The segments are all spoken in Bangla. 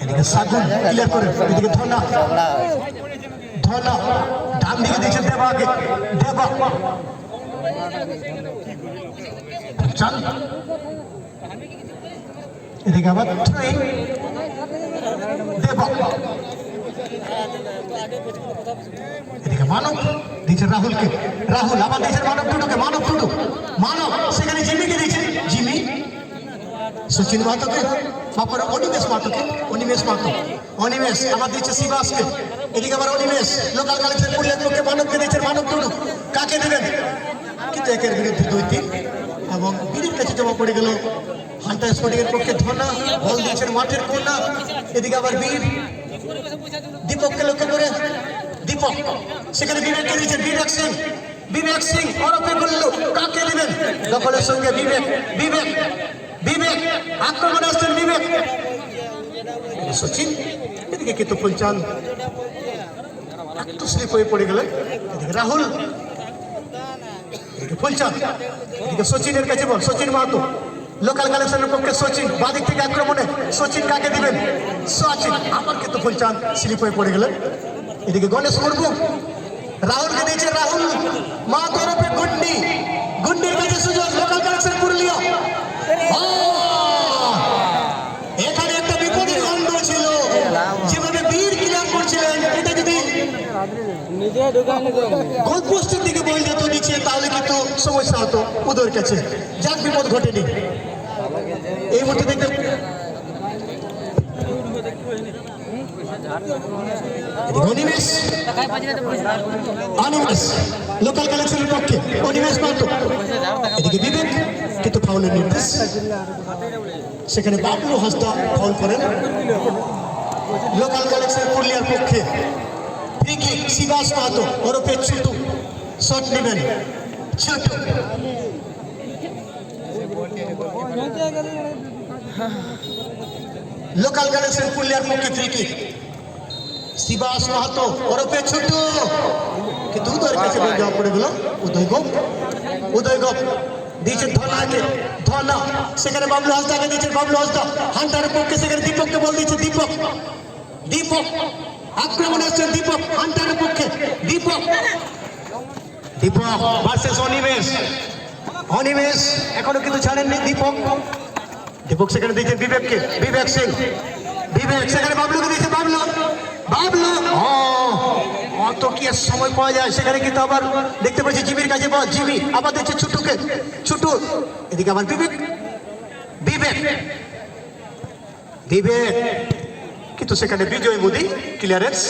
এদিকে সাগুন ক্লিয়ার করে, এদিকে ধনা ধনা ডান দিকে দিয়েছে দেবাকে, দেবা চল এদিকে আবার দেবা, এদিকে মানব দিয়েছে রাহুলকে, রাহুল আবার দিয়েছে মানব টুডুকে, মানব টুডু মানব সেখানে জিমিকে দিয়েছে, জিমি সচিন মাহাতোকে, তারপরে অনিমেষ মাহাতোকে, অনিমেষ মাহাতো, অনিমেষ আবার দিচ্ছে শিবাসকে, এদিকে আবার অনিমেষ লোকাল কালেকশন পুরুলিয়ার পক্ষে মানবকে দিচ্ছে, মানব টুডু কাকে দেবেন কিন্তু একের বিরুদ্ধে 2-3 এবং বীরের কাছে জমা পড়ে গেল হান্টার স্পোর্টিং এর পক্ষে ধনা, বল দিয়েছেন মাঠের কোনা, এদিকে আবার বীর দীপককে লক্ষ্য করে, দীপক সেখানে বিবেককে দিয়েছেন, বিবেক সিং, বিবেক সিং ওরফে বলল কাকে দেবেন দখলের সঙ্গে বিবেক, বিবেক বিবেক আক্রমণে আসছেন বিবেক, সচিন এদিকে কিন্তু ফুলচাঁদ একটু স্লিপ হয়ে পড়ে গেলেন, এদিকে রাহুল, এদিকে ফুলচাঁদ, এদিকে সচিনের কাছে বল, সচিন মাহাতো লোকাল কালেকশনের পক্ষে সচিন বাদিক থেকে আক্রমণে, সচিন কাকে দিবেন সচিন, আবার কিন্তু ফুলচাঁদ স্লিপ হয়ে পড়ে গেলেন, এদিকে গণেশ মুর্মু রাহুলকে দিয়েছে, রাহুল মাহাতো ওরফে গুন্ডি, গুন্ডির কাছে সুযোগ লোকাল কালেকশন পুরুলিয়া, এখানে একটা বিপদের গন্ধ ছিল, যেভাবে বীর ক্লিয়ার করছিলেন এটা যদি গোলপোস্টের দিকে বল যেত দিচ্ছে তাহলে কিন্তু সমস্যা হতো উদয়ের কাছে, যাক বিপদ ঘটেনি এই মুহূর্তে দেখতে অনিমেষ, অনিমেষ লোকাল কালেকশনের পক্ষে অনিমেষ মাত্র, এদিকে বিবেক কিন্তু ফাউলের নির্দেশ, সেখানে বাবলু হাসদা ফাউল করেন লোকাল কালেকশন পুরুলিয়ার পক্ষে, ফ্রি কিক শিবাস মাহাতো ওরফে ছোটু শট নেবেন, ছোটু লোকাল কালেকশন পুরুলিয়ার পক্ষে ফ্রি কিক শিবাস মাহাতো ওরফে ছোটু, কিন্তু উদয়ের কাছে বল দেওয়া পড়ে গেল, উদয় গোপ, উদয় গোপ দিয়েছেন ধনাকে, ধনা সেখানে বাবলু হাসদাকে দিয়েছেন, বাবলু হাসদা হান্টারের পক্ষে সেখানে দীপককে বল দিয়েছে, দীপক, দীপক আক্রমণ আসছেন দীপক হান্টারের পক্ষে, দীপক, দীপক ভার্সেস অনিমেষ, অনিমেষ এখনো কিন্তু ছাড়েননি দীপক, দীপক সেখানে দিয়েছেন বিবেককে, বিবেক সিং, বিবেক সেখানে বাবলুকে দিয়েছে, বাবলু, বাবলু অত কি সময় পাওয়া যায়, সেখানে কিন্তু আবার দেখতে পাচ্ছি জিমির কাছে বল, জিমি আবার দিচ্ছে ছোটুকে, ছোটু এদিকে আবার বিবেক, বিবেক, বিবেক কিন্তু সেখানে বিজয় মোদী ক্লিয়ারেন্স,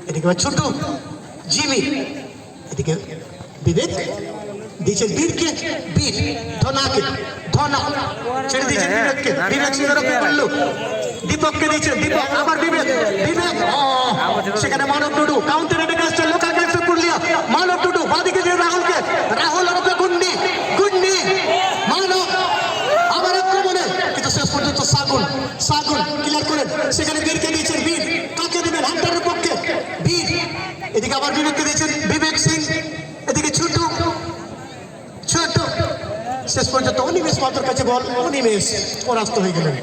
এদিকে আবার ছোটু, জিমি, এদিকে বিবেক দিয়েছেন বীরকে, বীর ধনাকে, ধনা ছেড়ে দিয়েছেন বিবেককে, বিবেক সিংহের ওপরে বললো দীপককে দিয়েছেন, দীপক আবার বিবেক, বিবেক সেখানে মানব টুডু কাউন্টার এটাকে আসছে লোকাল কালেকশন পুরুলিয়া, মানব টুডু বাদিকে দিয়ে রাহুলকে, রাহুল ওরফে গুন্ডি, গুন্ডি মানব আবার আক্রমণে কিন্তু শেষ পর্যন্ত সাগুন, সাগুন ক্লিয়ার করেন সেখানে বীরকে দিয়েছেন, বীর কাকে দেবেন হান্টারের পক্ষে, বীর এদিকে আবার বিবেককে দিয়েছেন, বিবেক সিং এদিকে ছোটু, ছোট শেষ পর্যন্ত অনিমেষ মাত্র কাছে বল, অনিমেষ পরাস্ত হয়ে গেলেন,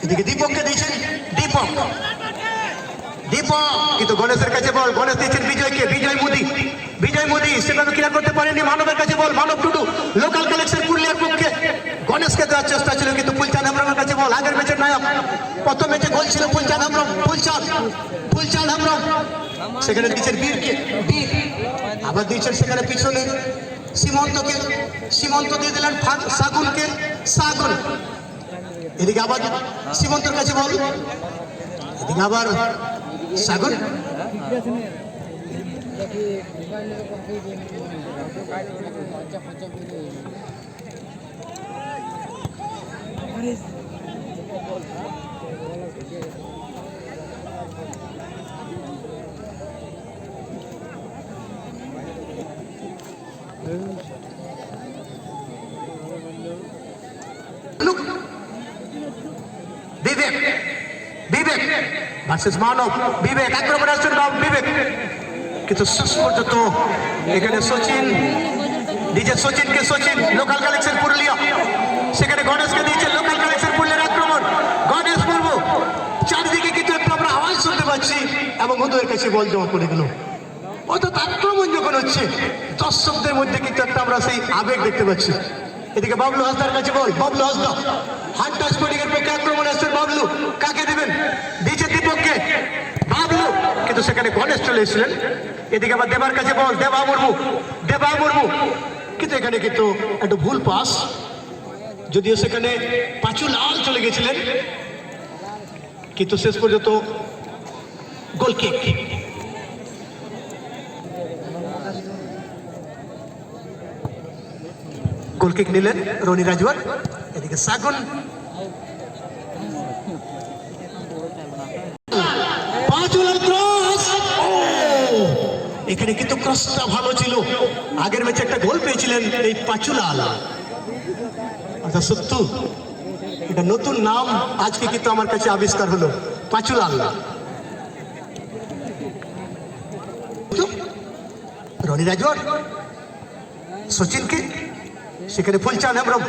এদিকে দীপককে দিয়েছেন, দীপক, দীপক কিন্তু গণেশের কাছে বল, গণেশ দিয়েছেন বিজয়কে, বিজয় মোদী, বিজয় মোদী সেভাবে ক্লিয়ার করতে পারেনি, মানবের কাছে বল, মানব টুডু লোকাল কালেকশন পুরুলিয়ার পক্ষে, গণেশকে দেওয়ার চেষ্টা ছিল কিন্তু ফুলচাঁদ হেমব্রমের কাছে বল, আগের ম্যাচের নায়ক, প্রথম ম্যাচে গোল ছিল ফুলচাঁদ হেমব্রম, ফুলচাঁদ, ফুলচাঁদ হেমব্রম সেখানে দিয়েছেন বীরকে, বীর আবার দিয়েছেন সেখানে পিছনে সীমন্তকে, সীমন্ত দিয়ে দিলেন সাগুনকে, সাগুন এদিকে আবার সীমন্তর কাছে বল, এদিকে আবার সাগুন, বিবেক, বিবেক ভার্সেস মানব, বিবেক আক্রমণ আসছেন বিবেক, কিন্তু শেষ পর্যন্ত এখানে সচিন দিয়েছে সচিনকে, সচিন লোকাল কালেকশন পুরুলিয়া, সেখানে গণেশকে দিয়েছে লোকাল কালেকশন পুরুলিয়ার আক্রমণ। গণেশ মুর্মু চারিদিকে কিন্তু একটু আমরা আওয়াজ শুনতে পাচ্ছি এবং ওদের কাছে বল জমা পড়ে গেল। অর্থাৎ আক্রমণ যখন হচ্ছে দর্শকদের মধ্যে কিন্তু একটা আমরা সেই আবেগ দেখতে পাচ্ছি। এদিকে বাবলু হাসদার কাছে বল, বাবলু হাসদা হান্টার স্পোর্টিং এর পক্ষে আক্রমণ আসছেন বাবলু, কাকে দিবেন? দিয়েছে দীপককে, বাবলু কিন্তু সেখানে গণেশ চলে এসেছিলেন। এদিকে আবার দেবার কাছে বল, দেবা মুর্মু, দেবা মুর্মু কিন্তু এখানে কিন্তু একটা ভুল পাস, যদিও সেখানে পাঁচু লাল চলে গেছিলেন, কিন্তু শেষ পর্যন্ত গোল কিক। গোল কিক নিলেন রনি রাজওয়ার। এদিকে সাগুন, এখানে কিন্তু ক্রসটা ভালো ছিল। আগের ম্যাচে একটা গোল পেয়েছিলেন এই পাচুলাল, অর্থাৎ সত্য এটা নতুন নাম আজকে কিন্তু আমার কাছে আবিষ্কার হলো, পাচুলাল। রনি রাজওয়ার সচিনকে, সেখানে ফুলচাঁদ হেমব্রম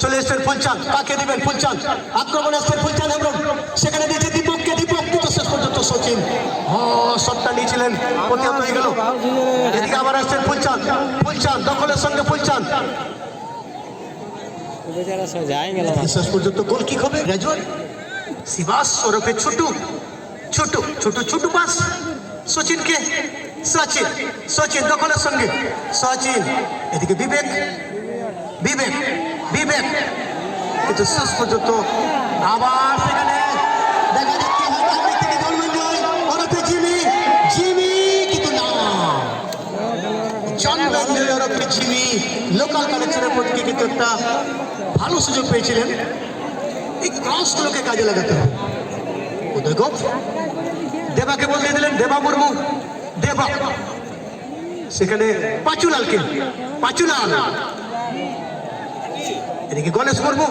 চলে এসছেন। ফুলচাঁদ কাকে দিবেন? ফুলচাঁদ আক্রমণ আসছেন, ফুলচাঁদ হেমব্রম সেখানে দিয়েছে দীপককে, দীপক কিন্তু শেষ পর্যন্ত সচিন শটটা নিয়েছিলেন, প্রতিহত হয়ে গেল। এদিকে আবার আসছেন ফুলচাঁদ, ফুলচাঁদ দখলের সঙ্গে ফুলচাঁদ, শেষ পর্যন্ত গোল কিক হবে। রাজওয়ার শিবাস ওরফে ছোটু, ছোটু ছোটু ছোটু পাস সচিনকে, সচিন সচিন দখলের সঙ্গে সচিন, এদিকে বিবেক, বিবেক বিবেক কিন্তু শেষ পর্যন্ত আবার সেখানে দেখা যাচ্ছে ওরফে জিমি, জিমি কিন্তু না, জনগঞ্জয় ওরফে জিমি লোকাল কালেকশনের পক্ষে কিন্তু একটা ভালো সুযোগ পেয়েছিলেন। এই ক্রসগুলোকে কাজে লাগাতে হবে। উদয় গোপ দেবাকে বলতে দিলেন, দেবা মুর্মু, দেবা সেখানে পাচুলালকে, পাচুলাল এদিকে গণেশ মুর্মু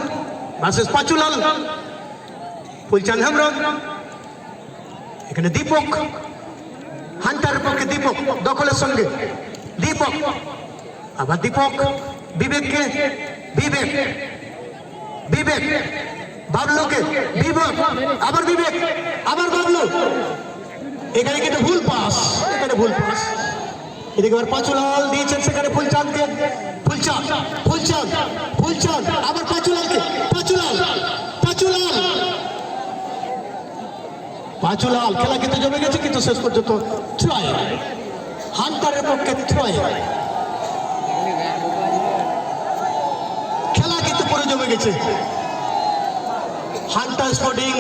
ভার্সেস পাচুলাল, ফুলচাঁদ হেমব্রম এখানে দীপক, হান্টারের পক্ষে দীপক দখলের সঙ্গে দীপক, আবার দীপক বিবেককে, বিবেক বিবেক বাবলুকে, বিবেক আবার বিবেক আবার বাবলু, এখানে কিন্তু ভুল পাস, এখানে ভুল পাস। এদিকে আবার পাচুলাল দিয়েছেন সেখানে ফুলচাঁদকে, ফুলচাঁদ ফুলচাঁদ ফুলচাঁদ আবার পাচুলালকে, পাচুলাল পাচুলাল পাচুলাল খেলা কিন্তু জমে গেছে, কিন্তু শেষ পর্যন্ত ট্রাই হান্টারের পক্ষে, ট্রাই খেলা কিন্তু পুরো জমে গেছে। হান্টার স্পোর্টিং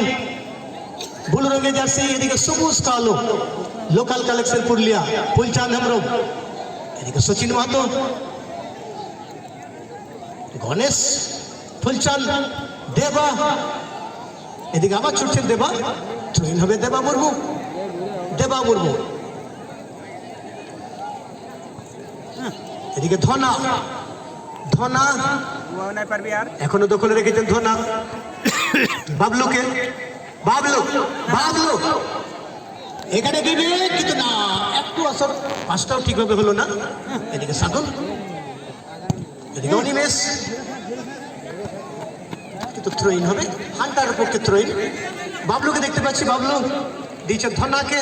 ব্লু রঙের জার্সি, এদিকে সবুজ কালো লোকাল কালেকশন পুরুলিয়া, ফুলচাঁদ হেমব্রম এদিকে সচিন মাহাতো, গণেশ, ফুলচাঁদ, দেবা এদিকে আবার ছুটছেন দেবা, ট্রেন হবে দেবা মুর্মু, দেবা মুর্মু এদিকে ধনা, ধনা এখনো দখলে রেখেছেন ধনা, বাবলুকে, বাবলু বাবলু এখানে বিবেক কিন্তু না, একটু আসর পাঁচটাও ঠিকভাবে হলো না। এদিকে সাগুন, এদিকে অনিমেষ কিন্তু থ্রোইন হবে, হান্টারের পক্ষে থ্রোইন। বাবলুকে দেখতে পাচ্ছি, বাবলু দিয়েছে ধনাকে,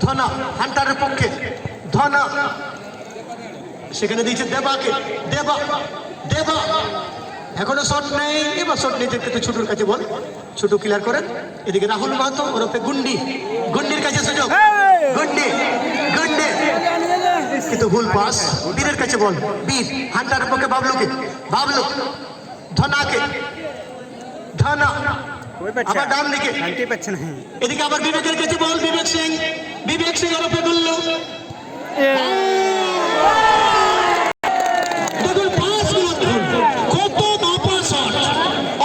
ধনা হান্টারের পক্ষে, ধনা সেখানে দিয়েছে দেবাকে, দেবা দেবা এখনো শট নেই, এবার শট নিতে কিন্তু ছোটুর কাছে বল, ছোটু ক্লিয়ার করেন। এদিকে রাহুল মাহাতো ওরফে গুন্ডি, গুন্ডির কাছে সুযোগ, গুন্ডি গুন্ডি কিন্তু ভুল পাস, বীরের কাছে বল, বীর হান্টারের পক্ষে বাবলুকে, বাবলু ধনাকে, ধনা আবার ডান দিকে, এদিকে আবার বিবেকের কাছে বল, বিবেক সিং, বিবেক সিং ওরফে গুল্লু, দেখুন পাস কত মাপা শট,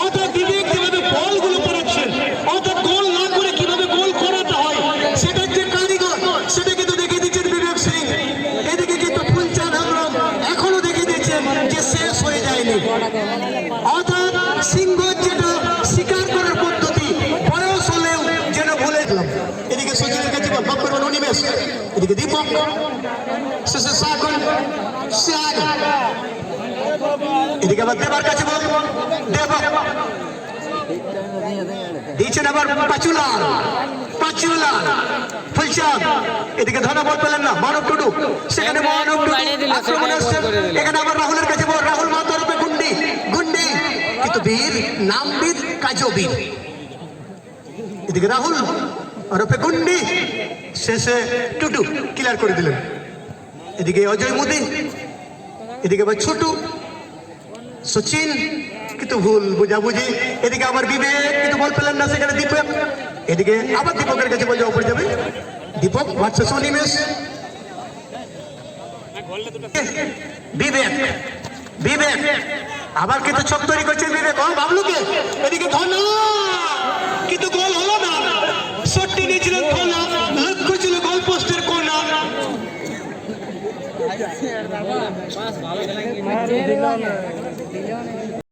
অর্থাৎ বিবেক কিভাবে বলগুলো পাঠাচ্ছেন, অর্থাৎ গোল না করে কিভাবে গোল করাতে হয় সেটার যে কারিগর সেটা কিন্তু দেখিয়ে দিচ্ছেন বিবেক সিং। এদিকে কিন্তু ফুলচাঁদ হেমব্রম এখনো দেখিয়ে দিচ্ছেন যে শেষ হয়ে যায়নি, অর্থাৎ সিংহ যেটা শিকার করার পদ্ধতি বয়স হলেও যেন ভুলে গেলাম। এদিকে সচিনের কাছে বল, বাপ করবেন অনিমেষ, এদিকে এদিকে দীপক, শেষে সাগর, শ্যাগ, এদিকে আবার দেবার কাছে বল, দেব দিয়েছেন আবার পাচুলাল, পাচুলাল, ফুলচাঁদ, এদিকে ধনা বল পেলেন না, মানব টুডু, সেখানে মানব টুডু আক্রমণে আসছেন, এখানে আবার রাহুলের কাছে বল, রাহুল মাহাতো রূপে গুন্ডি, গুন্ডি, কিন্তু বীর, নাম বীর, কাজও বীর, এদিকে রাহুল রূপে গুন্ডি, শেষে টুটু ক্লিয়ার করে দিলেন, এদিকে অজয় মোদী, এদিকে আবার ছোটু, সচিন, কিন্তু ভুল বুঝাবুঝি, এদিকে আবার বিবেক, কিন্তু বল পেলেন না, সেখানে দীপক, এদিকে আবার দীপকের কাছে বল যাওয়া পড়ে যাবে, দীপক ভার্সেস অনিমেষ, বিবেক, বিবেক আবার কিন্তু ছক তৈরি করছে বিবেক, বাবলুকে, এদিকে ধনা, কিন্তু গোল হলো না, শটটি নিয়েছিলেন ধনা, লক্ষ্য ছিল গোল পোস্টের কোনা, পাস ভালো খেলা